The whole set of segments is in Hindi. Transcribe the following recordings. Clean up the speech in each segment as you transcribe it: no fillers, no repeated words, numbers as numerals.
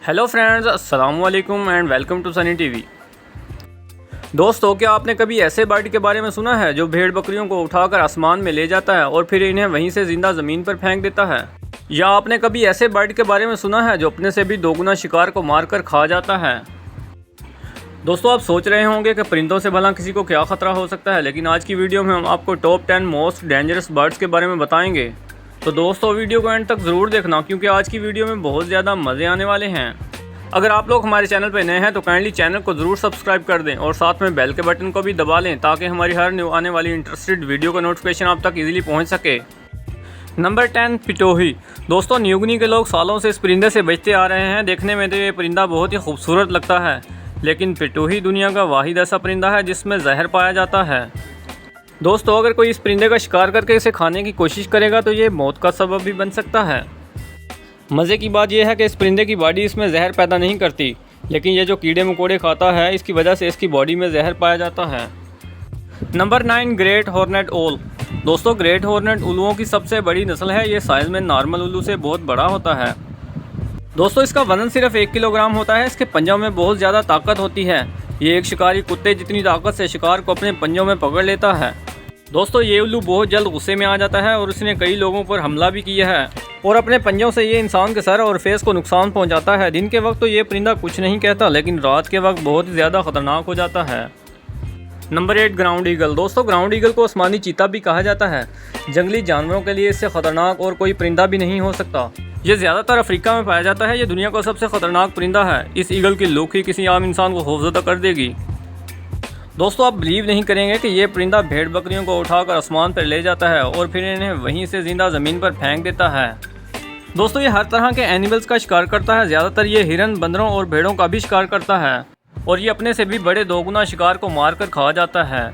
हेलो फ्रेंड्स, अस्सलाम वालेकुम and welcome to Sunny TV. दोस्तों, क्या आपने कभी ऐसे बर्ड के बारे में सुना है जो भेड़ बकरियों को उठाकर आसमान में ले जाता है और फिर इन्हें वहीं से ज़िंदा ज़मीन पर फेंक देता है? या आपने कभी ऐसे बर्ड के बारे में सुना है जो अपने से भी दोगुना शिकार को मारकर खा जाता है? दोस्तों, आप सोच रहे होंगे कि परिंदों से भला किसी को क्या ख़तरा हो सकता है, लेकिन आज की वीडियो में हम आपको टॉप 10 मोस्ट डेंजरस बर्ड्स के बारे में बताएंगे। तो दोस्तों, वीडियो को एंड तक ज़रूर देखना क्योंकि आज की वीडियो में बहुत ज़्यादा मज़े आने वाले हैं। अगर आप लोग हमारे चैनल पर नए हैं तो काइंडली चैनल को ज़रूर सब्सक्राइब कर दें और साथ में बेल के बटन को भी दबा लें ताकि हमारी हर न्यू आने वाली इंटरेस्टेड वीडियो का नोटिफिकेशन आप तक इजीली पहुंच सके। नंबर 10, पिटोही। दोस्तों, न्यूगिनी के लोग सालों से इस परिंदे से बचते आ रहे हैं। देखने में तो ये परिंदा बहुत ही खूबसूरत लगता है, लेकिन पिटोही दुनिया का वाहिद ऐसा परिंदा है जिसमें जहर पाया जाता है। दोस्तों, अगर कोई इस परिंदे का शिकार करके इसे खाने की कोशिश करेगा तो ये मौत का सबब भी बन सकता है। मज़े की बात यह है कि इस परिंदे की बॉडी इसमें जहर पैदा नहीं करती, लेकिन ये जो कीड़े मकोड़े खाता है इसकी वजह से इसकी बॉडी में जहर पाया जाता है। नंबर 9, ग्रेट हॉर्नेट ओल। दोस्तों, ग्रेट हॉर्नेट उल्लुओं की सबसे बड़ी नस्ल है। ये साइज़ में नॉर्मल उल्लू से बहुत बड़ा होता है। दोस्तों, इसका वजन सिर्फ 1 किलोग्राम होता है। इसके पंजों में बहुत ज़्यादा ताकत होती है। ये एक शिकारी कुत्ते जितनी ताकत से शिकार को अपने पंजों में पकड़ लेता है। दोस्तों, ये उल्लू बहुत जल्द गुस्से में आ जाता है और इसने कई लोगों पर हमला भी किया है और अपने पंजों से ये इंसान के सर और फेस को नुकसान पहुंचाता है। दिन के वक्त तो ये परिंदा कुछ नहीं कहता, लेकिन रात के वक्त बहुत ही ज़्यादा खतरनाक हो जाता है। Number 8, ground eagle. दोस्तों, ग्राउंड ईगल को आसमानी चीता भी कहा जाता है। जंगली जानवरों के लिए इससे खतरनाक और कोई परिंदा भी नहीं हो सकता। ये ज़्यादातर अफ्रीका में पाया जाता है। ये दुनिया का सबसे खतरनाक परिंदा है। इस ईगल की लुक ही किसी आम इंसान को खौफजदा कर देगी। दोस्तों, आप बिलीव नहीं करेंगे कि ये परिंदा भेड़ बकरियों को उठाकर आसमान पर ले जाता है और फिर इन्हें वहीं से ज़िंदा ज़मीन पर फेंक देता है। दोस्तों, ये हर तरह के एनिमल्स का शिकार करता है। ज़्यादातर ये हिरन, बंदरों और भेड़ों का भी शिकार करता है और ये अपने से भी बड़े दोगुना शिकार को मारकर खा जाता है।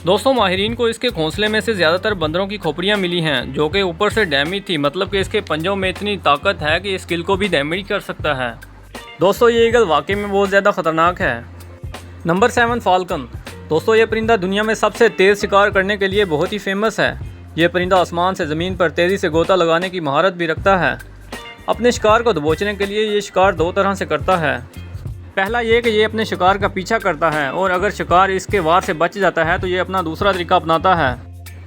दोस्तों, माहिरीन को इसके घोंसले में से ज़्यादातर बंदरों की खोपड़ियाँ मिली हैं जो कि ऊपर से डैमेज थी, मतलब कि इसके पंजों में इतनी ताकत है कि इस किल को भी डैमेज कर सकता है। दोस्तों, ये ईगल वाकई में बहुत ज़्यादा खतरनाक है। Number 7, falcon. दोस्तों, ये परिंदा दुनिया में सबसे तेज़ शिकार करने के लिए बहुत ही फेमस है। ये परिंदा आसमान से ज़मीन पर तेज़ी से गोता लगाने की महारत भी रखता है। अपने शिकार को दबोचने के लिए ये शिकार दो तरह से करता है। पहला ये कि ये अपने शिकार का पीछा करता है और अगर शिकार इसके वार से बच जाता है तो ये अपना दूसरा तरीका अपनाता है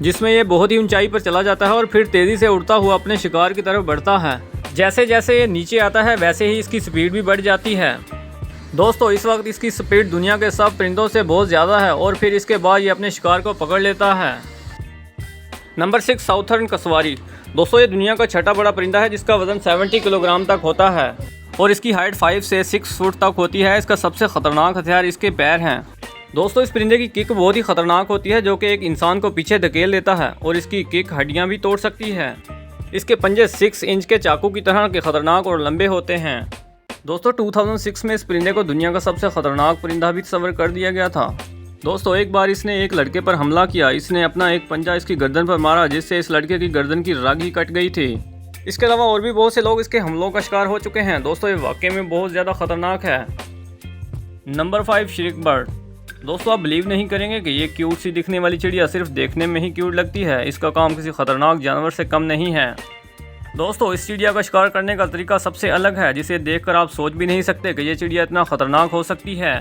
जिसमें ये बहुत ही ऊंचाई पर चला जाता है और फिर तेज़ी से उड़ता हुआ अपने शिकार की तरफ बढ़ता है। जैसे जैसे ये नीचे आता है वैसे ही इसकी स्पीड भी बढ़ जाती है। दोस्तों, इस वक्त इसकी स्पीड दुनिया के सब परिंदों से बहुत ज़्यादा है और फिर इसके बाद ये अपने शिकार को पकड़ लेता है। Number 6, southern cassowary. दोस्तों, ये दुनिया का छठा बड़ा परिंदा है जिसका वजन 70 किलोग्राम तक होता है और इसकी हाइट 5 से 6 फुट तक होती है। इसका सबसे ख़तरनाक हथियार इसके पैर हैं। दोस्तों, इस परिंदे की किक बहुत ही ख़तरनाक होती है जो कि एक इंसान को पीछे धकेल देता है और इसकी किक हड्डियाँ भी तोड़ सकती है। इसके पंजे 6 इंच के चाकू की तरह के ख़तरनाक और लंबे होते हैं। दोस्तों, 2006 में इस परिंदे को दुनिया का सबसे ख़तरनाक परिंदा भी तस्वर कर दिया गया था। दोस्तों, एक बार इसने एक लड़के पर हमला किया। इसने अपना एक पंजा इसकी गर्दन पर मारा जिससे इस लड़के की गर्दन की रग ही कट गई थी। इसके अलावा और भी बहुत से लोग इसके हमलों का शिकार हो चुके हैं। दोस्तों, ये वाकई में बहुत ज़्यादा ख़तरनाक है। Number 5, shrike bird. दोस्तों, आप बिलीव नहीं करेंगे कि ये क्यूट सी दिखने वाली चिड़िया सिर्फ देखने में ही क्यूट लगती है। इसका काम किसी ख़तरनाक जानवर से कम नहीं है। दोस्तों, इस चिड़िया का शिकार करने का तरीका सबसे अलग है जिसे देखकर आप सोच भी नहीं सकते कि ये चिड़िया इतना खतरनाक हो सकती है।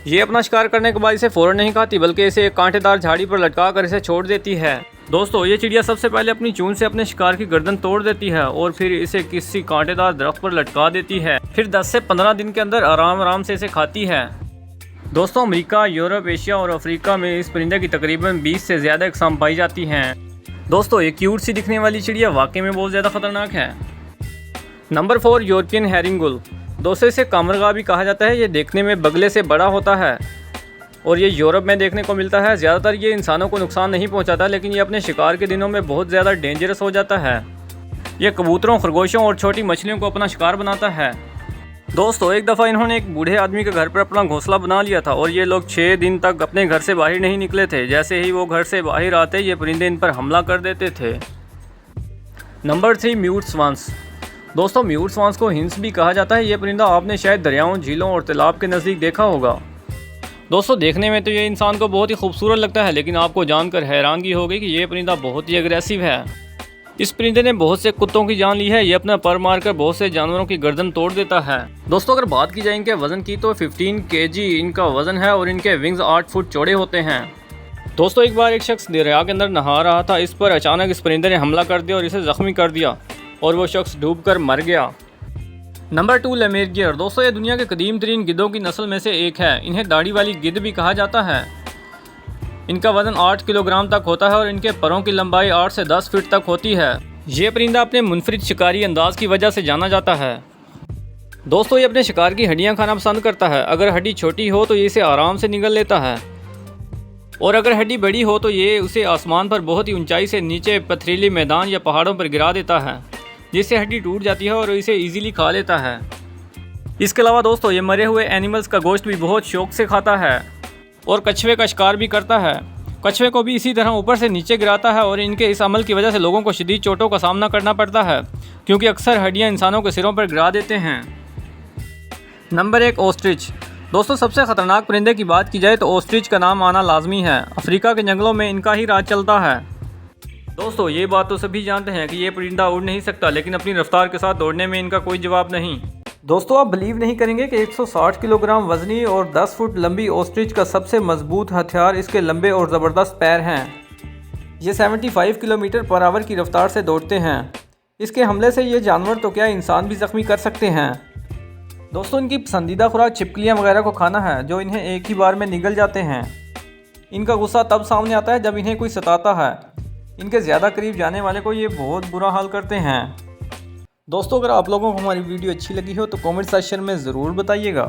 ये अपना शिकार करने के बाद इसे फ़ौरन नहीं खाती बल्कि इसे एक कांटेदार झाड़ी पर लटका कर इसे छोड़ देती है। दोस्तों, ये चिड़िया सबसे पहले अपनी चूंच से अपने शिकार की गर्दन तोड़ देती है और फिर इसे किसी कांटेदार दरख्त पर लटका देती है। फिर 10 से 15 दिन के अंदर आराम आराम से इसे खाती है। दोस्तों, अमेरिका, यूरोप, एशिया और अफ्रीका में इस परिंदे की तकरीबन 20 से ज़्यादा इकसाम पाई जाती हैं। दोस्तों, ये क्यूट सी दिखने वाली चिड़िया वाकई में बहुत ज़्यादा खतरनाक है। Number 4, European herring gull. दोस्तों, इसे कामरगा भी कहा जाता है। ये देखने में बगले से बड़ा होता है और ये यूरोप में देखने को मिलता है। ज़्यादातर ये इंसानों को नुकसान नहीं पहुंचाता, लेकिन ये अपने शिकार के दिनों में बहुत ज़्यादा डेंजरस हो जाता है। ये कबूतरों, खरगोशों और छोटी मछलियों को अपना शिकार बनाता है। दोस्तों, एक दफ़ा इन्होंने एक बूढ़े आदमी के घर पर अपना घोंसला बना लिया था और ये लोग 6 दिन तक अपने घर से बाहर नहीं निकले थे। जैसे ही वो घर से बाहर आते ये परिंदे इन पर हमला कर देते थे। Number 3, mute swans. दोस्तों, म्यूट स्वान्स को हिंस भी कहा जाता है। ये परिंदा आपने शायद दरियाओं, झीलों और तालाब के नज़दीक देखा होगा। दोस्तों, देखने में तो ये इंसान को बहुत ही खूबसूरत लगता है, लेकिन आपको जानकर हैरानगी होगी कि ये परिंदा बहुत ही अग्रेसिव है इस परिंदे ने बहुत से कुत्तों की जान ली है। ये अपना पर मारकर बहुत से जानवरों की गर्दन तोड़ देता है। दोस्तों अगर बात की जाए इनके वजन की तो 15 kg इनका वजन है और इनके विंग्स 8 फुट चौड़े होते हैं। दोस्तों एक बार एक शख्स दरिया के अंदर नहा रहा था। इस पर अचानक इस परिंदे ने हमला कर दिया और इसे जख्मी कर दिया और वो शख्स डूबकर मर गया। नंबर 2 लेमेरियर। दोस्तों ये दुनिया के कदीम तरीन गिद्धों की नस्ल में से एक है। इन्हें दाढ़ी वाली गिद्ध भी कहा जाता है। इनका वजन 8 किलोग्राम तक होता है और इनके परों की लंबाई 8 से 10 फीट तक होती है। ये परिंदा अपने मुनफरिद शिकारी अंदाज की वजह से जाना जाता है। दोस्तों ये अपने शिकार की हड्डियां खाना पसंद करता है। अगर हड्डी छोटी हो तो ये इसे आराम से निगल लेता है और अगर हड्डी बड़ी हो तो ये उसे आसमान पर बहुत ही ऊंचाई से नीचे पथरीली मैदान या पहाड़ों पर गिरा देता है, जिससे हड्डी टूट जाती है और इसे ईजिली खा लेता है। इसके अलावा दोस्तों ये मरे हुए एनिमल्स का गोश्त भी बहुत शौक से खाता है और कछुए का शिकार भी करता है। कछुए को भी इसी तरह ऊपर से नीचे गिराता है और इनके इस अमल की वजह से लोगों को शदीद चोटों का सामना करना पड़ता है, क्योंकि अक्सर हड्डियां इंसानों के सिरों पर गिरा देते हैं। Number 1 ostrich. दोस्तों सबसे ख़तरनाक परिंदे की बात की जाए तो ऑस्ट्रिच का नाम आना लाजमी है। अफ्रीका के जंगलों में इनका ही राज चलता है। दोस्तों ये बात तो सभी जानते हैं कि ये परिंदा उड़ नहीं सकता, लेकिन अपनी रफ्तार के साथ दौड़ने में इनका कोई जवाब नहीं। दोस्तों आप बिलीव नहीं करेंगे कि 160 किलोग्राम वजनी और 10 फुट लंबी ऑस्ट्रिच का सबसे मजबूत हथियार इसके लंबे और ज़बरदस्त पैर हैं। ये 75 किलोमीटर पर आवर की रफ्तार से दौड़ते हैं। इसके हमले से ये जानवर तो क्या इंसान भी ज़ख्मी कर सकते हैं। दोस्तों इनकी पसंदीदा खुराक छिपकलियाँ वगैरह को खाना है, जो इन्हें एक ही बार में निगल जाते हैं। इनका गुस्सा तब सामने आता है जब इन्हें कोई सताता है। इनके ज़्यादा करीब जाने वाले को ये बहुत बुरा हाल करते हैं। दोस्तों अगर आप लोगों को हमारी वीडियो अच्छी लगी हो तो कमेंट सेक्शन में ज़रूर बताइएगा।